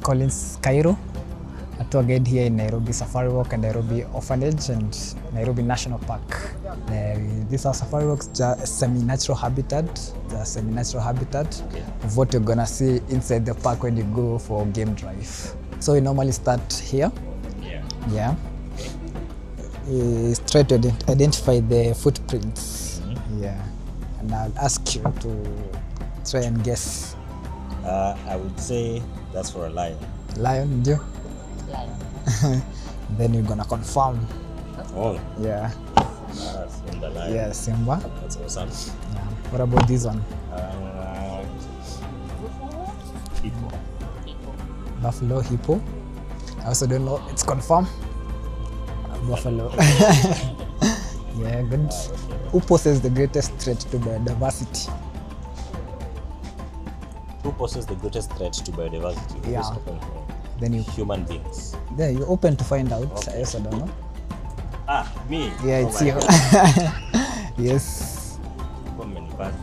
Collins Cairo, a tour guide here in Nairobi Safari Walk and Nairobi Orphanage and Nairobi National Park. These are Safari Walks, semi-natural habitat. The semi-natural habitat of what you're gonna see inside the park when you go for game drive. So we normally start here. Yeah. Try to identify the footprints. Yeah. And I'll ask you to try and guess. I would say that's for a lion. Lion, do? Lion. Then you're gonna confirm. Oh. Yeah. Simba lion. Yeah, Simba. That's awesome. Yeah. What about this one? Hippo. Buffalo, hippo. I also don't know. It's confirmed. Buffalo. Yeah, good. Who poses the greatest threat to biodiversity? Who poses the greatest threat to biodiversity? Yeah. Then you. Human beings. There, you're open to find out. Okay. I also don't know. Me? Yeah, Oh it's my you. God. Yes. So many parts.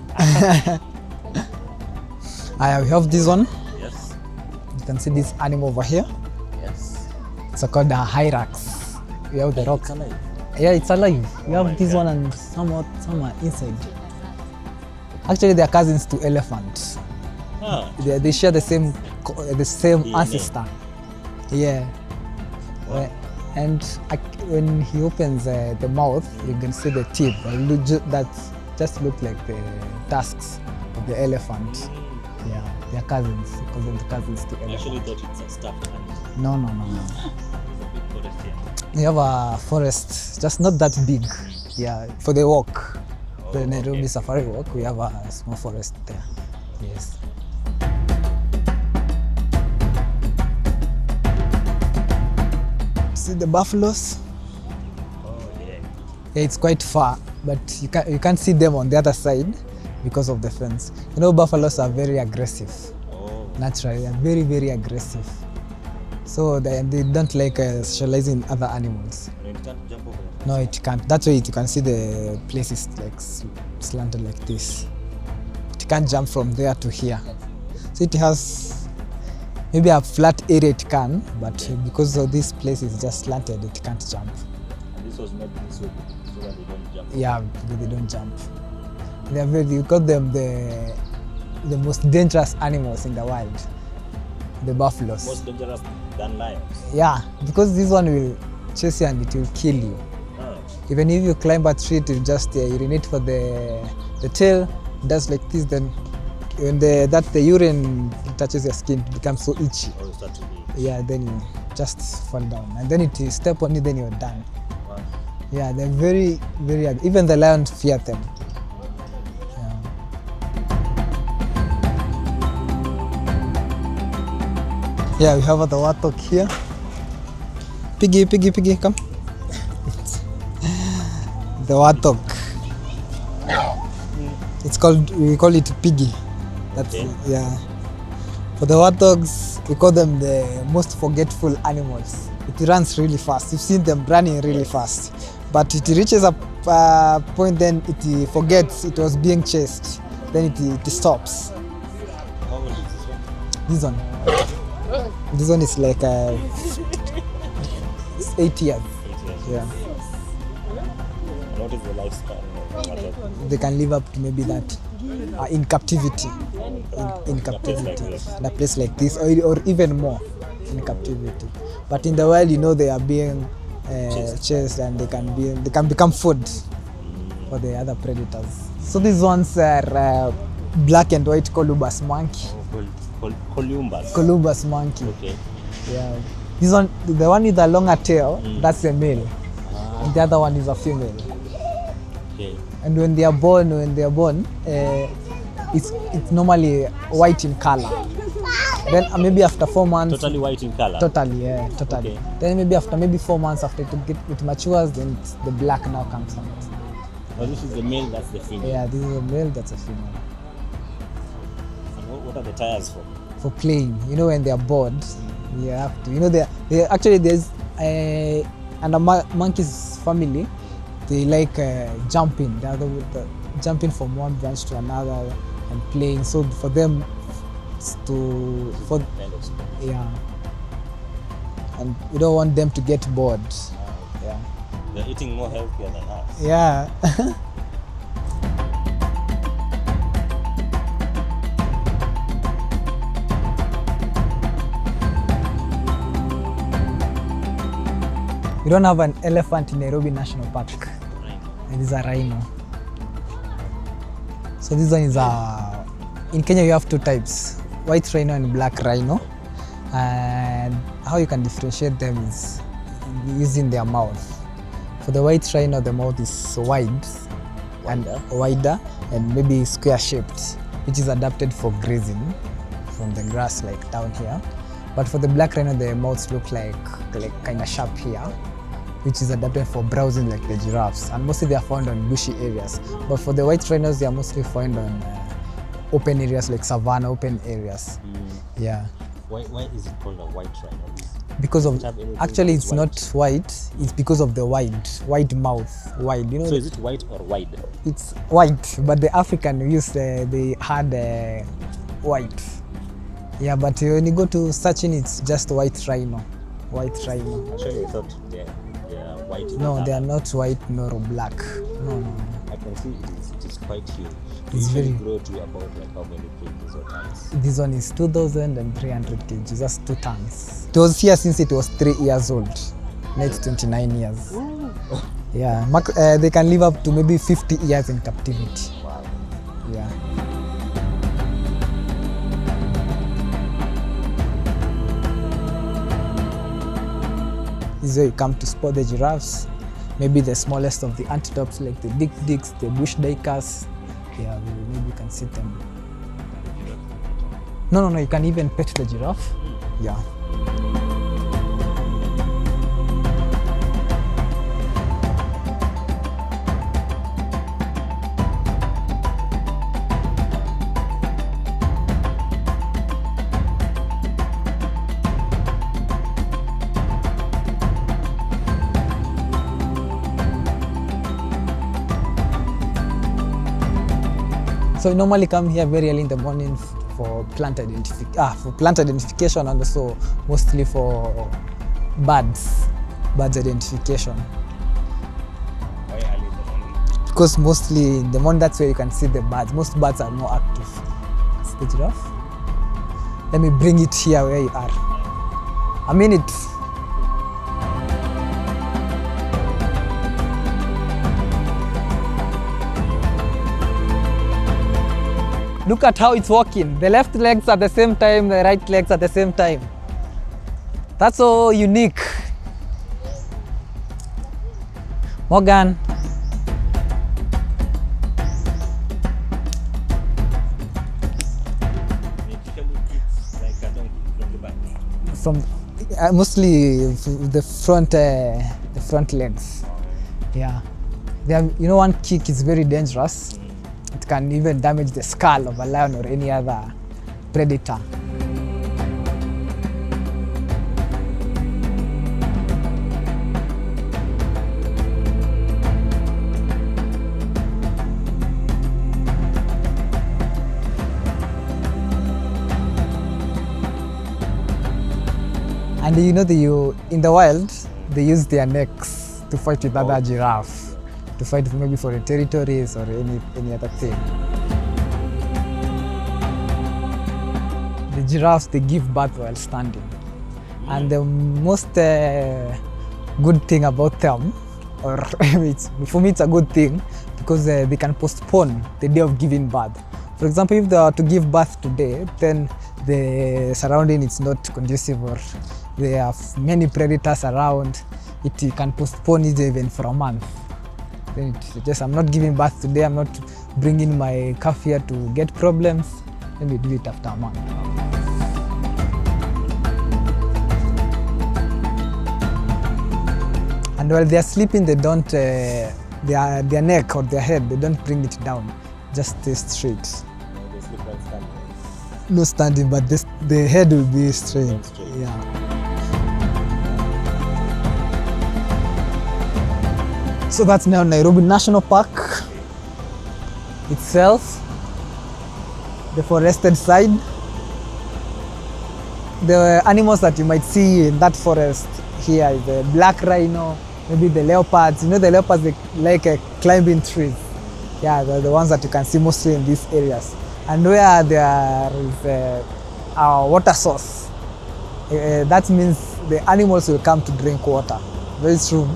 We have this one. Yes. You can see this animal over here. Yes. It's called the hyrax. We have the rock. It's alive. Yeah, it's alive. We Oh have my this God. one and somewhat inside. Actually, they are cousins to elephants. They share the same DNA. ancestor. Yeah. Wow. And when he opens the mouth, you can see the teeth that just look like the tusks of the elephant. Yeah, they are cousins because they're the cousins to I elephant. actually thought it's a stuffed animal. No. There's a big forest here. We have a forest, just not that big. Yeah, for the walk, the Nairobi okay. Safari Walk, we have a small forest there. Yes. See the buffaloes? Oh yeah. Yeah, it's quite far, but you can't see them on the other side because of the fence. You know, buffaloes are very aggressive. Oh. Naturally, they're very, very aggressive. So they don't like socializing other animals. No, it can't jump over. No, it can't. That's why you can see the place is like slanted like this. It can't jump from there to here. So it has maybe a flat area it can, but because of this place is just slanted, it can't jump. And this was made this way so that they don't jump. Yeah, they don't jump. They are very. You call them the most dangerous animals in the world. The buffaloes. Most dangerous than lions. Yeah, because this one will chase you and it will kill you. Oh. Even if you climb a tree, it will just urinate for the tail. It does like this. Then when the urine touches your skin, it becomes so itchy. Or you start to be. Yeah, then you just fall down, and then it will step on you, then you're done. Wow. Yeah, they're very, very. Even the lions fear them. Yeah, we have the Warthog here. Piggy, come. The Warthog. We call it Piggy. That's Okay. Yeah. For the Warthogs, we call them the most forgetful animals. It runs really fast. You've seen them running really fast, but it reaches a point, then it forgets it was being chased. Then it stops. How old is this one? This one is like it's 8 years. 8 years. Yeah. And what is the lifespan of Warthog? They can live up to maybe that in captivity. In captivity. this. In a place like this, or even more in captivity. But in the wild, you know, they are being chased and they can become food for the other predators. So these ones are black and white Colobus monkey. Colobus. Colobus monkey. Okay. Yeah. This one, the one with the longer tail, that's a male, and the other one is a female. Okay. And when they are born, it's normally white in color. Then maybe after 4 months. Totally white in color. Totally, yeah, totally. Okay. Then maybe after 4 months after it matures, then the black now comes out. Oh, this is the male, that's the female. Yeah, this is a male, that's a female. And what are the tires for? For playing, you know, when they are bored, you have to. You know, they actually there's and a monkey's family, they like jumping. They are jumping from one branch to another and playing. So for them, Kind of sport. yeah. and we don't want them to get bored. Yeah. They're eating more healthier than us. Yeah. We don't have an elephant in Nairobi National Park. It is a rhino. So this one is in Kenya you have two types, white rhino and black rhino. And how you can differentiate them is using their mouth. For the white rhino, the mouth is wide and wider and maybe square shaped, which is adapted for grazing from the grass like down here. But for the black rhino, the mouths look like kind of sharp here, which is adapted for browsing like the giraffes. And mostly they are found on bushy areas. But for the white rhinos, they are mostly found on open areas like Savannah, open areas. Yeah. Why is it called a white rhino? Because of, actually it's not white, it's because of the wide mouth, wide, you know. So is it white or wide? It's white, but the African used, they had white. Yeah, but when you go to searching, it's just white rhino, white rhino. Actually, I thought they're white. No, they are not white nor black. No. I can see it is quite huge. It's Usually very grow to about like how many kgs or tons? This one is 2,300 kg, that's 2 tons. It was here since it was 3 years old. Now it's 29 years. Yeah, they can live up to maybe 50 years in captivity. Wow. Yeah. This is where you come to spot the giraffes, maybe the smallest of the antelopes like the dik-diks, the bush duikers. Yeah, maybe you can see them. No, you can even pet the giraffe. Yeah. So we normally come here very early in the morning for plant identification and also mostly for birds identification. Why early in the morning? Because mostly in the morning that's where you can see the birds. Most birds are more active. See the giraffe? Let me bring it here where you are. A minute. Look at how it's walking. The left legs at the same time, the right legs at the same time. That's so unique. Morgan. It usually eats like a donkey from the back. From mostly the front legs. Yeah. They have, you know, one kick is very dangerous. It can even damage the skull of a lion or any other predator. And you know, in the wild, they use their necks to fight with other giraffe. To fight maybe for the territories or any other thing. The giraffes, they give birth while standing. And the most good thing about them, or for me it's a good thing, because they can postpone the day of giving birth. For example, if they are to give birth today, then the surrounding is not conducive or there are many predators around, you can postpone it even for a month. Then it's just, I'm not giving birth today, I'm not bringing my calf here to get problems, then we do it after a month. And while they are sleeping, they don't, their neck or their head, they don't bring it down, just stay straight. They sleep like standing. No standing, but the head will be straight. Yeah. So that's now Nairobi National Park itself, the forested side. the animals that you might see in that forest here is the black rhino, maybe the leopards. You know the leopards, they like climbing trees. Yeah, they're the ones that you can see mostly in these areas. And where there is a water source, that means the animals will come to drink water. Very true.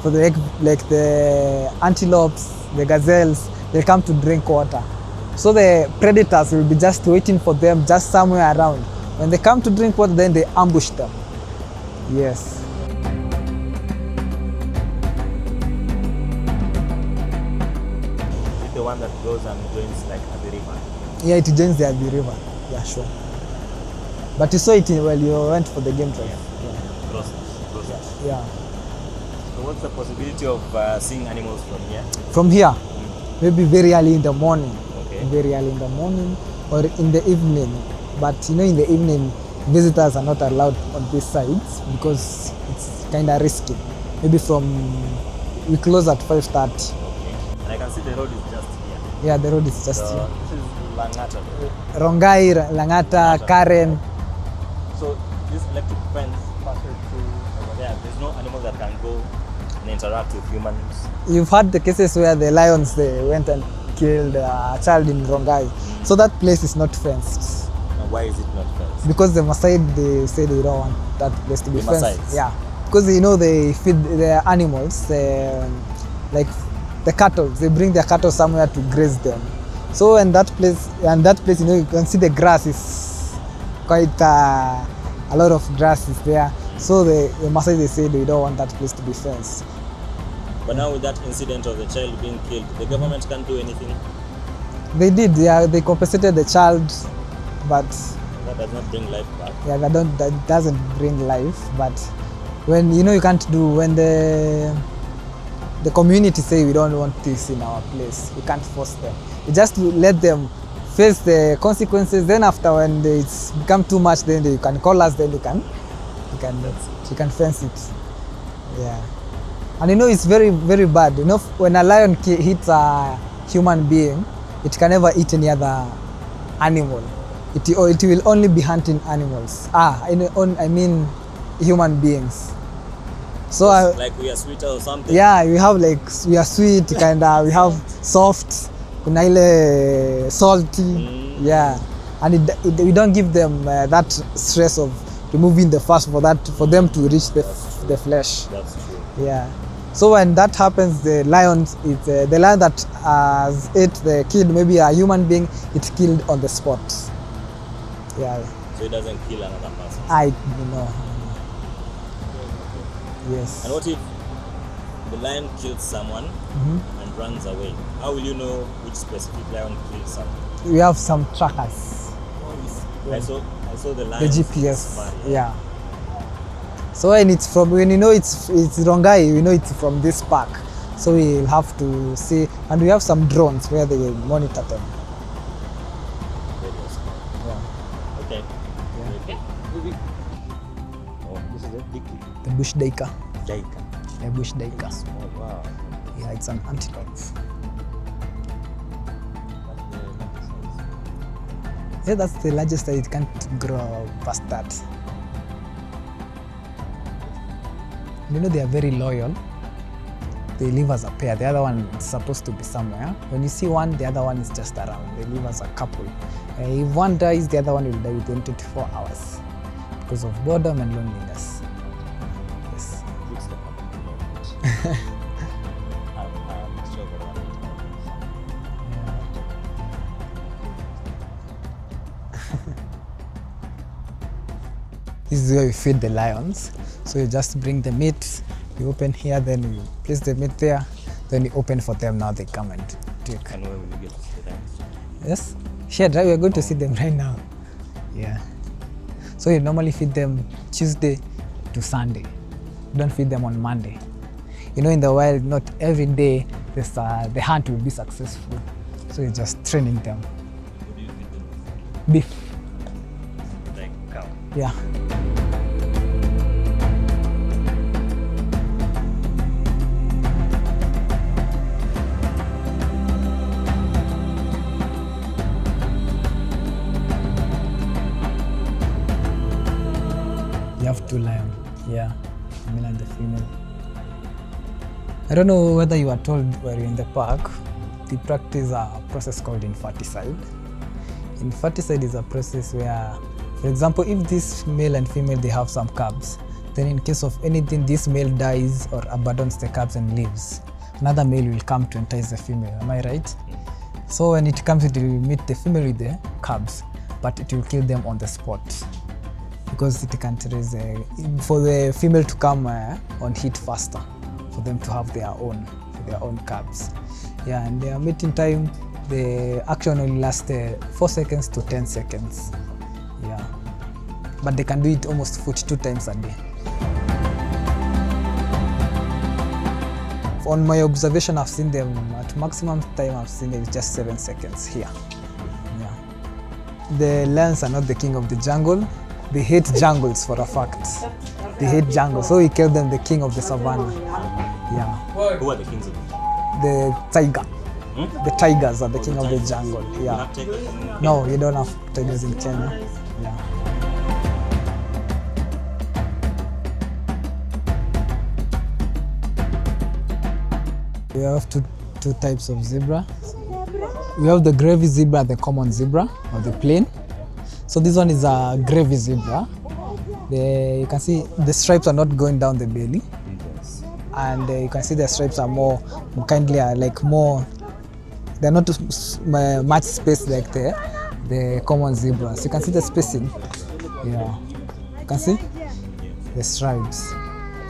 For the like the antelopes, the gazelles, they come to drink water. So the predators will be just waiting for them just somewhere around. When they come to drink water, then they ambush them. Yes. The one that goes and joins like at the river. Yeah, it joins the Athi River. Yeah, sure. But you saw it while you went for the game drive. Cross. Yeah. So what's the possibility of seeing animals from here? From here, maybe very early in the morning. Okay. Very early in the morning or in the evening. But you know, in the evening, visitors are not allowed on these sides because it's kind of risky. Maybe we close at 5:30. Okay. And I can see the road is just here. Yeah, the road is just So here. this is Langata. Rongai, Langata, Karen. So this electric fence passes through over there. There's no animal that can go and interact with humans. You've had the cases where the lions, they went and killed a child in Rongai. So that place is not fenced. And why is it not fenced? Because the Maasai, they say they don't want that place to be The fenced. Maasais? Yeah, because you know they feed their animals, like the cattle. They bring their cattle somewhere to graze them. So in that place, you know, you can see the grass is quite a lot of grass is there. So the Maasai, they say they don't want that place to be fenced. But now with that incident of the child being killed, the government can't do anything. They did, yeah. They compensated the child, but That does not bring life back. yeah, that doesn't bring life. But when you know you can't do when the community say we don't want this in our place, you can't force them. You just let them face the consequences. Then after when it's become too much, then you can call us. Then you can fence it. Yeah, and you know it's very very bad. You know when a lion hits a human being, it can never eat any other animal. It will only be hunting animals. I mean human beings. So Like we are sweeter or something. yeah, we are sweet kinda. We have soft, kuna ile salty. Yeah, and we don't give them that stress of removing the fat for them to reach the flesh. That's true. Yeah. So when that happens, the lion that has ate the killed maybe a human being, it's killed on the spot. Yeah. So it doesn't kill another person. Yes. And what if the lion kills someone and runs away? How will you know which specific lion killed someone? We have some trackers. I saw the The lion. GPS. Yeah. So when you know it's Rongai, you know it's from this park. So we'll have to see, and we have some drones where they will monitor them. Yeah. Okay. Yeah. Okay. Oh, this is a big The bush daika. daika. The bush daika. Oh wow. Yeah, it's an antelope. Yeah, that's the largest size. It can't grow past that. You know, they are very loyal. They live as a pair. The other one is supposed to be somewhere. When you see one, the other one is just around. They live as a couple. If one dies, the other one will die within 24 hours because of boredom and loneliness. Yes. Looks like a I'm sure about it. This is where we feed the lions. So you just bring the meat, you open here, then you place the meat there, then you open for them. Now they come and take. And where will you get to see them? Yes, shed, right? We are going to see them right now. Yeah. So you normally feed them Tuesday to Sunday. You don't feed them on Monday. You know, in the wild, not every day the hunt will be successful. So you're just training them. What do you feed them? Beef. Like cow. Yeah. female. I don't know whether you are told while you're in the park, they practice a process called infanticide. Infanticide is a process where, for example, if this male and female, they have some cubs, then in case of anything, this male dies or abandons the cubs and leaves, another male will come to entice the female. Am I right? So when it comes, it will meet the female with the cubs, but it will kill them on the spot because it can't raise for the female to come on heat faster, for them to have their own cubs. Yeah, and their mating time, the action only lasts 4 seconds to 10 seconds. Yeah, but they can do it almost 42 times a day. On my observation, I've seen them at maximum time. I've seen it just 7 seconds here. Yeah. The lions are not the king of the jungle. They hate jungles for a fact. They hate jungle, so we call them the king of the savannah. Yeah. Who are the kings of the The tiger. The tigers are the king of the jungle. You Yeah. have tigers in Kenya? No, you don't have tigers in Kenya. Yeah. We have two types of zebra. We have the gravy zebra, the common zebra, or the plain. So this one is a gravy zebra. You can see the stripes are not going down the belly, and you can see the stripes are more kindly, like more. They're not much space like the common zebras. You can see the spacing. Yeah, you can see the stripes,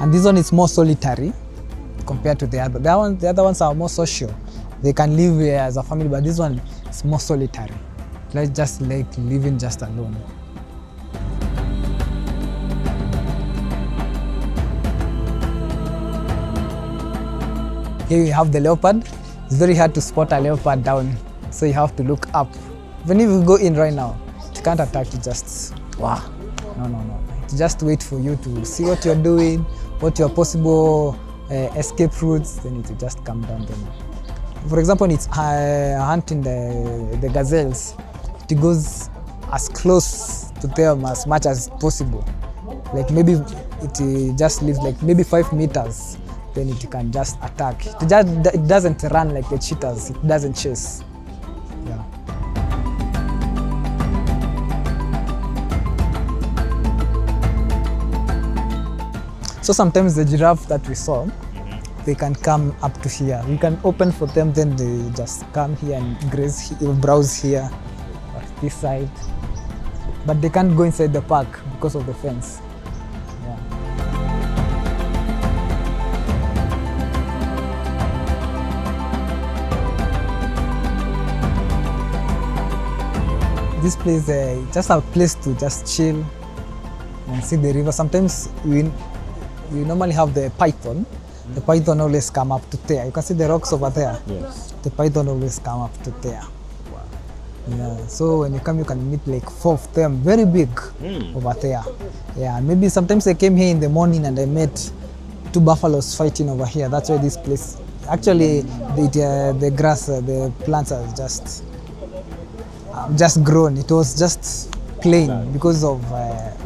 and this one is more solitary compared to the other. The other ones are more social. They can live as a family, but this one is more solitary. Like just like living just alone. Here we have the leopard. It's very hard to spot a leopard down, so you have to look up. Even if you go in right now, it can't attack you just, wow. No. It just wait for you to see what you're doing, what your possible escape routes, then it will just come down then. For example, when it's hunting the gazelles, it goes as close to them as much as possible. Like maybe it just lives like maybe 5 meters, then it can just attack. It doesn't run like the cheetahs, it doesn't chase. Yeah. So sometimes the giraffe that we saw, they can come up to here. We can open for them, then they just come here and graze, browse here, or this side. But they can't go inside the park because of the fence. Yeah. This place is just a place to just chill and see the river. Sometimes we normally have the python. The python always come up to there. You can see the rocks over there. Yes. The python always come up to there. Wow. Yeah. So when you come, you can meet like 4 of them, very big, over there. Yeah. And maybe sometimes I came here in the morning and I met 2 buffaloes fighting over here. That's why this place. Actually, the grass, the plants are just grown. It was just plain because of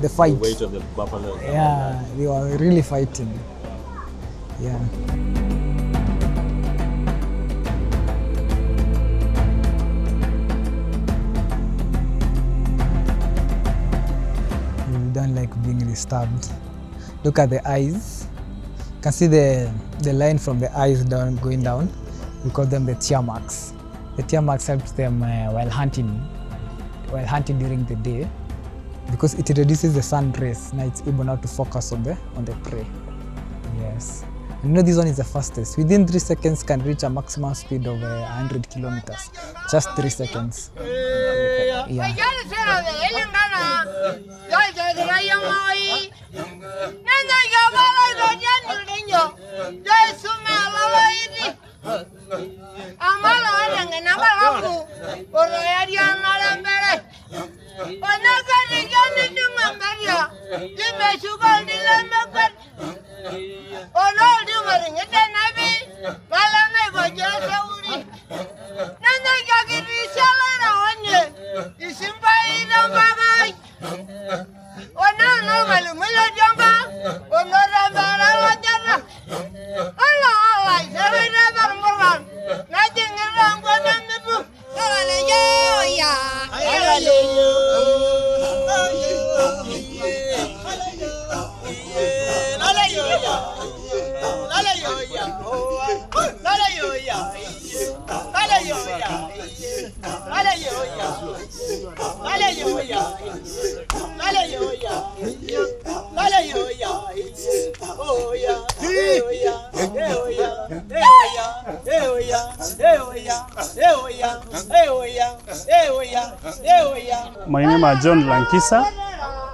the fight. The weight of the buffalo. Yeah, they were really fighting. Yeah. We don't like being disturbed. Look at the eyes. You can see the line from the eyes going down. We call them the tear marks. The tear marks helps them while hunting during the day, because it reduces the sun rays. Now it's able now to focus on the prey. Yes. You know, this one is the fastest. Within 3 seconds can reach a maximum speed of 100 kilometers. Just 3 seconds. Yeah. My name is John Lankisa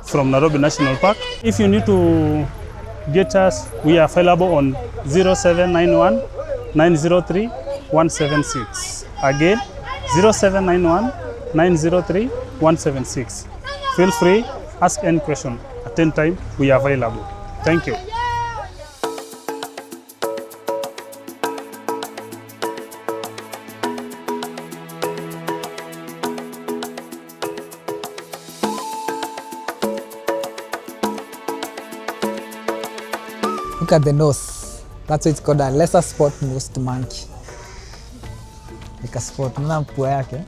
from Nairobi National Park. If you need to get us, we are available on 0791 903 176. Again, 0791 903 176. Feel free, ask any question. At any time, we are available. Thank you. Look at the nose. That's why it's called a lesser spot-nosed monkey. Like a spot, unaona pua yake.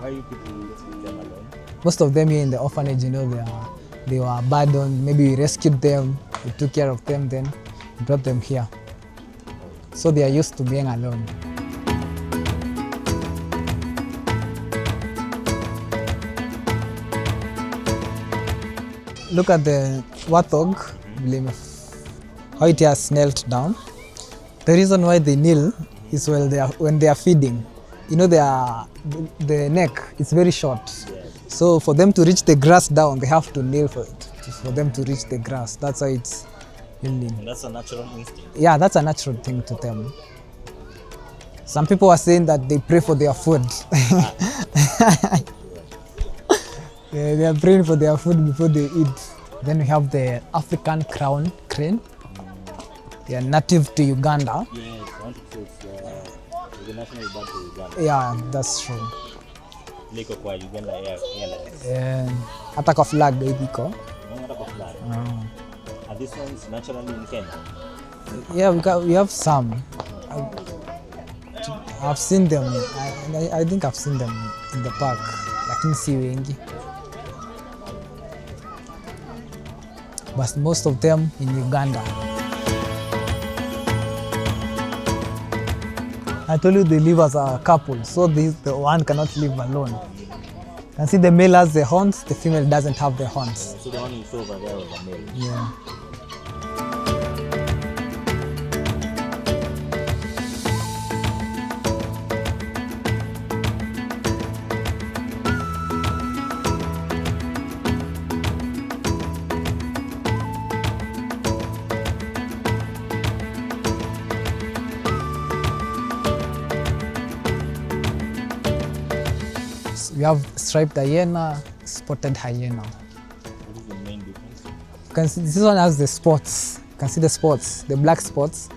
Why are you people leaving them alone? Most of them here in the orphanage, you know, they were abandoned. Maybe we rescued them, we took care of them, then we brought them here. So they are used to being alone. Look at the Warthog, how it has knelt down. The reason why they kneel is when they are feeding. You know, the neck is very short. So for them to reach the grass down, they have to kneel for them to reach the grass. That's why it's kneeling. And that's a natural instinct. Yeah, that's a natural thing to them. Some people are saying that they pray for their food. They are praying for their food before they eat. Then we have the African crown crane. They are native to Uganda. Yes, I want to say it's the national bird of Uganda. Yeah, that's true. Liko kwa Uganda Airlines. Hata kwa flag iko. Hata kwa flag. Are these ones naturally in Kenya? Yeah, we have some. I've seen them. I think I've seen them in the park. Lakini si wengi. But most of them in Uganda. I told you they live as a couple, so the one cannot live alone. You can see the male has the horns, the female doesn't have the horns. So the one you saw over there was a male. Yeah. We have striped hyena, spotted hyena. What is the main difference? You can see, this one has the spots. You can see the spots, the black spots.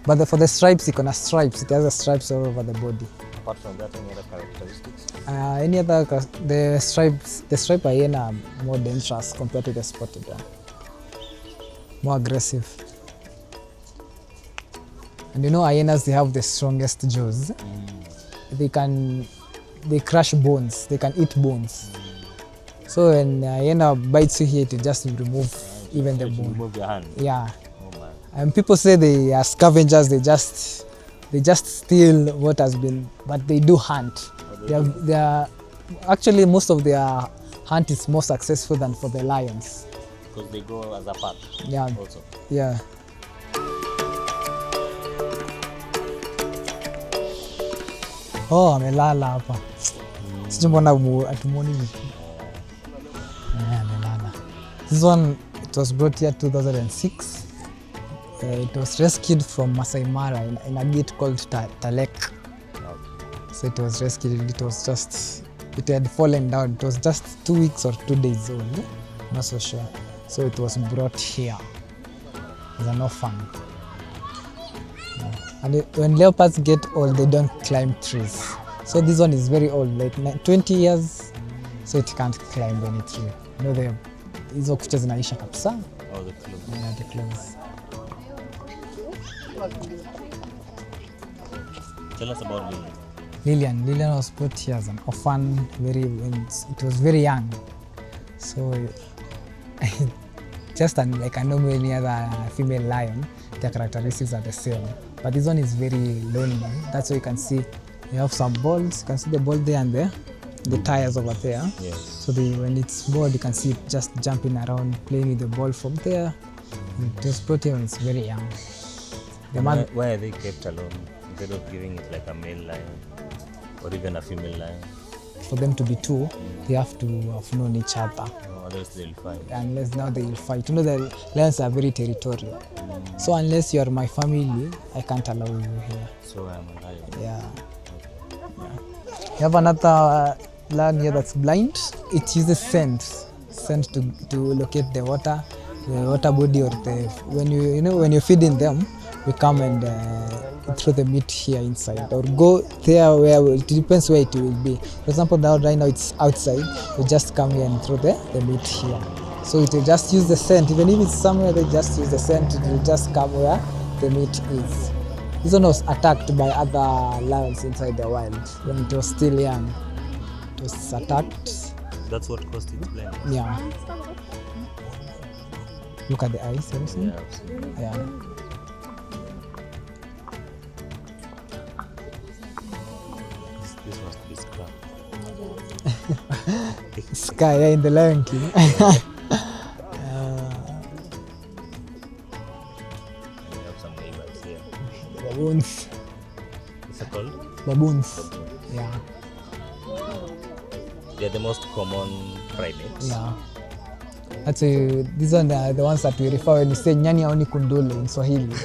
But for the stripes, it has stripes. It has the stripes all over the body. Apart from that, any other characteristics? Any other, the striped hyena are more dangerous compared to the spotted one. More aggressive. And you know, hyenas, they have the strongest jaws. They crush bones, they can eat bones. So when a hyena bites you here, it just remove even the bone. Remove your hand. Yeah. Oh man. And people say they are scavengers, they just steal what has been, but they do hunt. They are actually, most of their hunt is more successful than for the lions. Because they go as a pack. Yeah. Also. Yeah. Oh, amelala hapa. Sijui mbona atumuoni vipi. Amelala. This one, it was brought here 2006. It was rescued from Masai Mara in a gate called Talek. So it was rescued. It had fallen down. It was just 2 weeks or 2 days old. I'm not so sure. So it was brought here as an orphan. Yeah. And when leopards get old, they don't climb trees. So this one is very old, like 20 years, so it can't climb any tree. You know, hizo kucha zinaisha kabisa. Oh, the club. Yeah, the clothes. Tell us about Lillian. Lillian was brought here as an orphan when it was very young. So just like I know any other female lion, their characteristics are the same. But this one is very lonely. That's why you can see you have some balls. You can see the ball there and there, the tires over there. Yes. So when it's bored, you can see it just jumping around, playing with the ball from there. It was brought here when it's very young. Why are they kept alone instead of giving it like a male lion or even a female lion? For them to be two, they have to have known each other. Otherwise they'll fight. Unless now they will fight. You know, the lions are very territorial. So unless you are my family, I can't allow you here. So I'm a lion. Yeah. You have another lion here that's blind. It uses scent to locate the water body, or when you're feeding them, we come and throw the meat here inside, or go there where it depends where it will be. For example, now right now it's outside. We just come here and throw the meat here. So it will just use the scent. Even if it's somewhere, they just use the scent. It will just come where the meat is. This one was attacked by other lions inside the wild when it was still young. It was attacked. That's what caused its blindness. Yeah. Look at the eyes. Have you seen? Yeah, I've seen. Yeah. This must be Scar. Sky, yeah, in the Lion King. We have some neighbors here. Baboons. What's it called? Baboons. Yeah. They're the most common primates. Yeah. These are the ones that we refer when you say nyani aoni kundule in Swahili.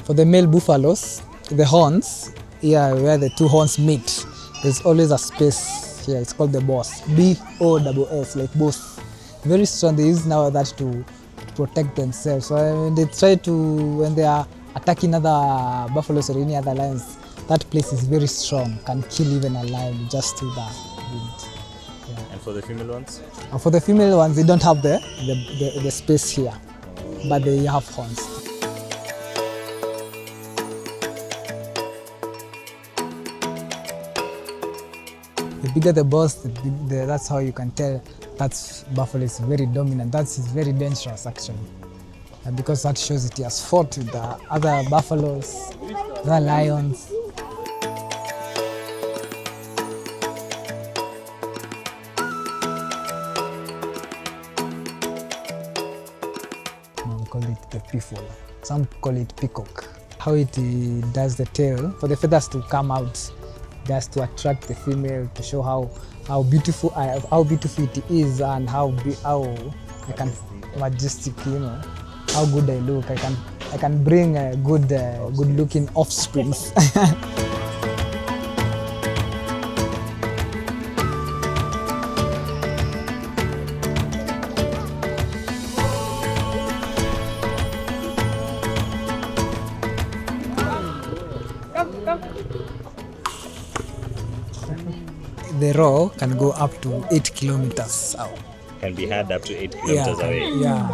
For the male buffaloes, the horns, here where the two horns meet, there's always a space here. It's called the boss. B-O-S-S, like boss. Very strong. They use now that to protect themselves. So when they when they are attacking other buffaloes or any other lions, that place is very strong. Can kill even a lion just through that. And for the female ones? And for the female ones, they don't have the space here, but they have horns. The bigger the boss, that's how you can tell that buffalo is very dominant. That is very dangerous actually, and because that shows it has fought with the other buffaloes, the lions. We call it the peafowl. Some call it peacock. How it does the tail, for the feathers to come out, just to attract the female, to show how beautiful it is, and how majestic, how good I look. I can bring good looking offsprings. The roar can go up to 8 kilometers out. Can be had up to 8 kilometers away. Yeah.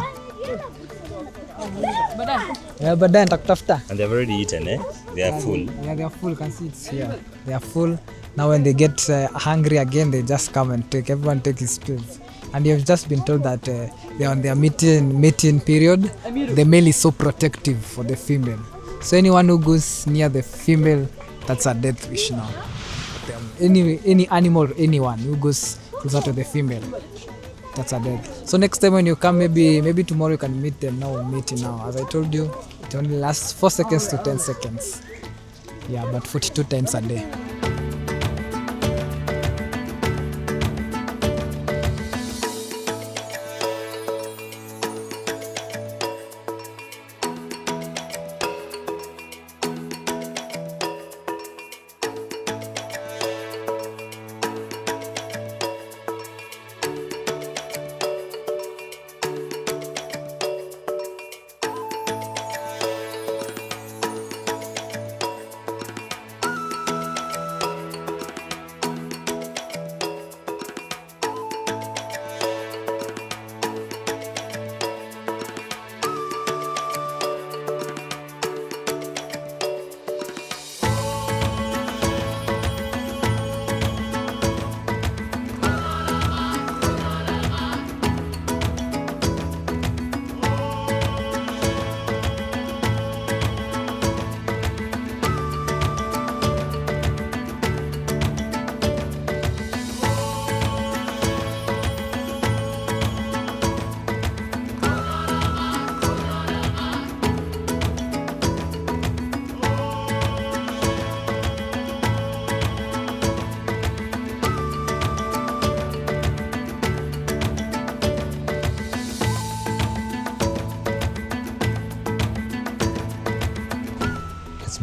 Yeah, but then takutafuta. And they've already eaten, eh? They are full. Yeah, they are full. You can see it's here. They are full. Now when they get hungry again, they just come and take. Everyone takes his space. And you've just been told that they're on their mating period. The male is so protective for the female. So anyone who goes near the female, that's a death wish now. Any animal, anyone who goes closer to the female, that's a death. So next time when you come, maybe tomorrow you can meet them. Now we'll meet you now. As I told you, it only lasts 4 seconds to 10 seconds. Yeah, but 42 times a day.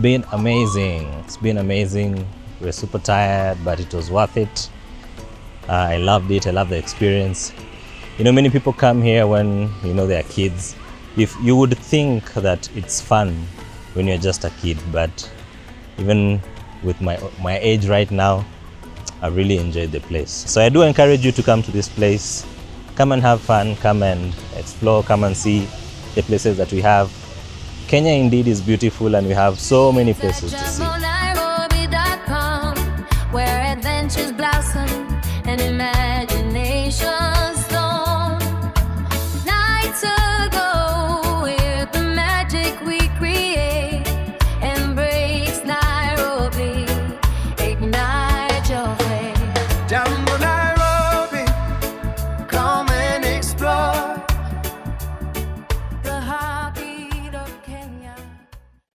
been amazing. It's been amazing. We're super tired, but it was worth it. I loved it. I love the experience. You know, many people come here when, you know, they are kids. If you would think that it's fun when you're just a kid, but even with my age right now, I really enjoyed the place. So I do encourage you to come to this place. Come and have fun, come and explore, come and see the places that we have. Kenya indeed is beautiful, and we have so many places to see. Nairobi.com, where adventures blossom and imagine